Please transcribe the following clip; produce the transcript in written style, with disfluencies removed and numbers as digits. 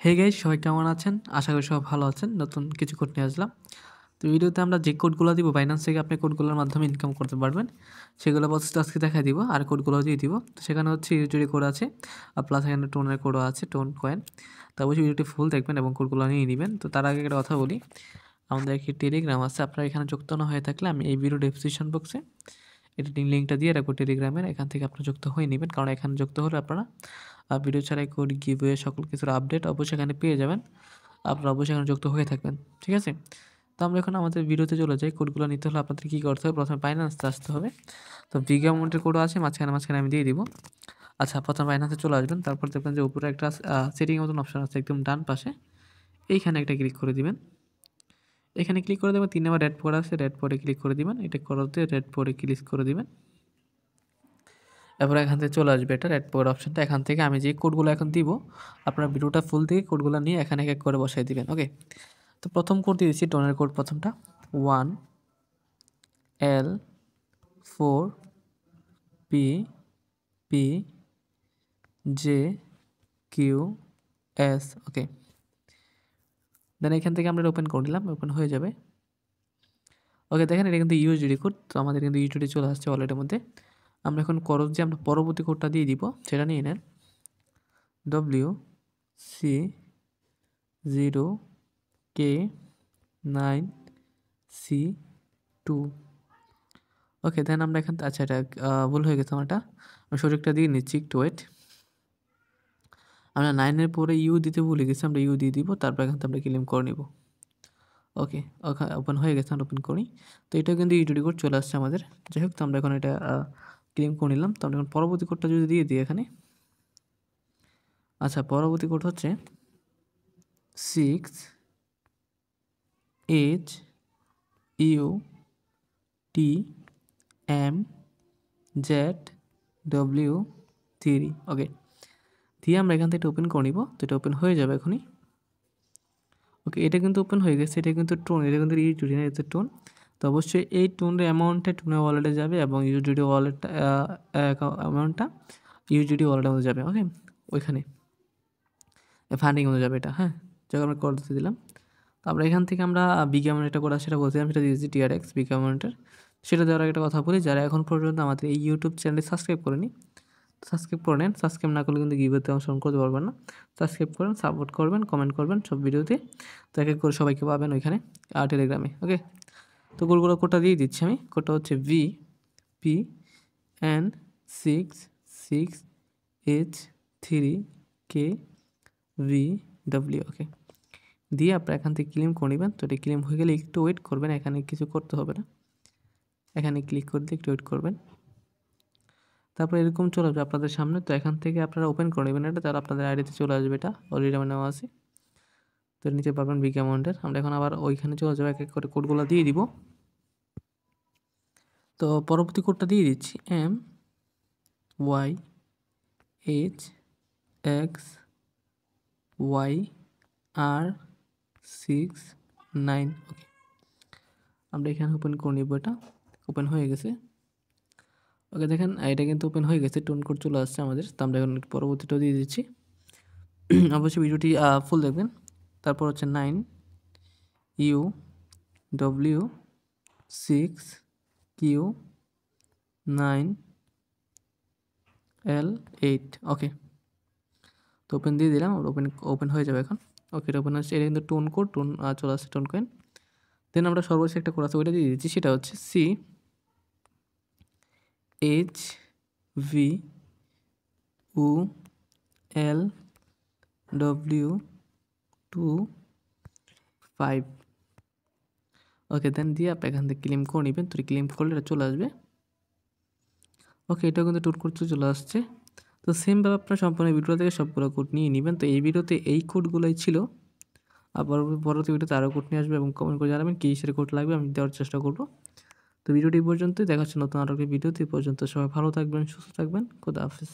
Hey guys, সবাই কেমন আছেন? আশা করি সবাই ভালো আছেন। নতুন কিছু কোড নিয়ে আসলাম। তো ভিডিওতে আমরা যে কোডগুলো দিব বাইন্যান্স থেকে আপনি কোডগুলোর মাধ্যমে ইনকাম করতে পারবেন, সেগুলো প্রসেসটা আজকে দেখাই দিব আর কোডগুলো দিয়ে দিব। তো সেখানে হচ্ছে ইউটিউবে কোড আছে আর প্লাস এখানে টোনের কোডও আছে, টোন কয়েন। তো অবশ্যই ভিডিওটি ফুল দেখবেন এবং কোডগুলো নিয়ে নেবেন। তো তার আগে একটা কথা বলি, আমাদের একটি টেলিগ্রাম আছে, আপনারা এখানে যুক্ত না হয়ে থাকলে আমি এই ভিডিও ডেসক্রিপশন বক্সে এডিটিং লিঙ্কটা দিয়ে রাখবো টেলিগ্রামের, এখান থেকে আপনারা যুক্ত হয়ে নেবেন। কারণ এখানে যুক্ত হলে আপনারা ভিডিও ছাড়াই কোড গিভওয়ে সকল কিছুর আপডেট অবশ্যই এখানে পেয়ে যাবেন। আপনারা অবশ্যই এখানে যুক্ত হয়ে থাকবেন, ঠিক আছে? তো আমরা এখন আমাদের ভিডিওতে চলে যাই। কোডগুলো নিতে হলে আপনাদের কী করতে হবে, প্রথমে বাইন্যান্সে আসতে হবে। তো বিগ অ্যামাউন্টের কোডও আছে, মাঝখানে আমি দিয়ে দিব। আচ্ছা, প্রথমে বাইন্যান্সে চলে আসবেন, তারপর দেখবেন যে উপরে একটা সেটিং মতন অপশন আছে একদম ডান পাশে, এইখানে একটা ক্লিক করে দিবেন। এখানে ক্লিক করে দেবেন, 3 নাম্বার রেড পোড আছে, রেড পোডে ক্লিক করে দিবেন। এটা করতে রেড পোডে ক্লিক করে দিবেন। এরপর এখান থেকে চলে আসবে এটা রেড পোড অপশনটা। এখান থেকে আমি যে কোডগুলো এখন দিব, আপনার ভিডিওটা ফুল থেকে কোডগুলো নিয়ে এখানে এক এক করে বসাই দিবেন। ওকে, তো প্রথম কোড দিয়ে দিচ্ছি, টোনের কোড প্রথমটা 1L4PPJQS। ওকে, দেন এখান থেকে আমরা এটা ওপেন করে নিলাম, ওপেন হয়ে যাবে। ওকে, দেখেন এটা কিন্তু ইউএসডি কোড, তো আমাদের কিন্তু ইউএসডি চলে আসছে ওয়ালেটের মধ্যে। আমরা এখন খরচ যে আমরা পরবর্তী কোডটা দিয়ে দিব, সেটা নিয়ে নেন। WC0K9C2। ওকে, দেন আমরা এখান আচ্ছা, এটা ভুল হয়ে গেছে আমারটা, আমি সঠিকটা দিয়ে নিচ্ছি, একটু ওয়েট। আমরা 9-এর পরে ইউ দিতে ভুলে গেছি, আমরা ইউ দিয়ে দিব, তারপর এখান থেকে আমরা ক্লেম করে নিব। ওকে, ওপেন হয়ে গেছে, আমরা ওপেন করি। তো এটা কিন্তু ইউটিউব কোড চলে আসছে আমাদের। যাই হোক, তো আমরা এখন এটা ক্লেম করে নিলাম। তো আমরা এখন পরবর্তী কোডটা যদি দিয়ে দিই এখানে। আচ্ছা, পরবর্তী কোড হচ্ছে 6HUTMZW3। ওকে, দিয়ে আমরা এখান থেকে ওপেন করে নিব। তো এটা ওপেন হয়ে যাবে এখনই। ওকে, এটা কিন্তু ওপেন হয়ে গেছে, এটা কিন্তু টোন, এটা কিন্তু ইউটিউব না, এটা টোন। তো অবশ্যই এই টোনের অ্যামাউন্টটা টোনের ওয়ালেটে যাবে এবং ইউজিডি ওয়ালেটটা অ্যামাউন্টটা ইউজিডি ওয়ালেটের মধ্যে যাবে। ওকে, ওইখানে ফান্ডিং মধ্যে যাবে এটা। হ্যাঁ, যখন আমরা করে দিতে দিলাম, তো আমরা এখান থেকে আমরা বিগ অ্যামাউন্ট একটা করা সেটা বলছিলাম, সেটা দিয়েছি TRX বিগ অ্যামাউন্টের। সেটা দেওয়ার একটা কথা বলি, যারা এখন পর্যন্ত আমাদের এই ইউটিউব চ্যানেলটি সাবস্ক্রাইব করেনি, সাবস্ক্রাইব করে নেন। সাবস্ক্রাইব না করলে কিন্তু গিভওয়েতে অংশগ্রহণ করতে পারবেন না। সাবস্ক্রাইব করেন, সাপোর্ট করবেন, কমেন্ট করবেন সব ভিডিওতে, তো এক এক করে সবাইকে পাবেন ওইখানে টেলিগ্রামে। ওকে, তো কোডটা দিয়ে দিচ্ছি আমি। কোডটা হচ্ছে VPN66H3KVW। ওকে, দিয়ে আপনারা এখান থেকে ক্লেম করে নেবেন। তো এটা ক্লেম হয়ে গেলে একটু ওয়েট করবেন, এখানে কিছু করতে হবে না, এখানে ক্লিক করে দিয়ে একটু ওয়েট করবেন। তারপর এরকম চলে আসবে আপনাদের সামনে। তো এখান থেকে আপনারা ওপেন করে নেবেন এটা, তার আপনাদের আইডিতে চলে আসবে, এটা অলরেডি আমার নেওয়া আছে। তো নিচে পাবেন বিগ অ্যামাউন্টের। আমরা এখন আবার ওইখানে চলে যাবো, এক এক করে কোডগুলো দিয়ে দিব। তো পরবর্তী কোডটা দিয়ে দিচ্ছি, MYHXYR69। ওকে, আমরা এখানে ওপেন করে নিব, এটা ওপেন হয়ে গেছে। ওকে, দেখেন এটা কিন্তু ওপেন হয়ে গেছে, টোন কোড চলে আসছে আমাদের। তো আমরা এখন পরবর্তীটাও দিয়ে দিচ্ছি। অবশ্যই ভিডিওটি ফুল দেখবেন। তারপর হচ্ছে 9UW6Q9L8। ওকে, তো ওপেন দিয়ে দিলাম, ওপেন হয়ে যাবে এখন। ওকে, এটা ওপেন হচ্ছে, এটা কিন্তু টোন কোড, টোন চলে আসছে, টোন কয়েন। দেন আমরা সর্বশেষ একটা কোড আছে, ওইটা দিয়ে দিচ্ছি, সেটা হচ্ছে CHVULW25। ওকে, দেন দিয়ে আপনি এখান থেকে ক্লেম করে নেবেন। তো ক্লেম করলে এটা চলে আসবে। ওকে, এটাও কিন্তু টোন কোড চলে আসছে। তো সেমভাবে আপনার সম্পূর্ণ ভিডিও থেকে সবগুলো কোড নিয়ে নেবেন। তো এই ভিডিওতে এই কোডগুলোই ছিল, আর পরবর্তী ভিডিওতে আরও কোড নিয়ে আসবে এবং কমেন্ট করে জানাবেন কী হিসেবে কোড লাগবে, আমি দেওয়ার চেষ্টা করবো। তো ভিডিওটি এই পর্যন্তই, দেখা হচ্ছে নতুন আরও একটি ভিডিওতে। এই পর্যন্ত সবাই ভালো থাকবেন, সুস্থ থাকবেন, খোদা হাফেজ।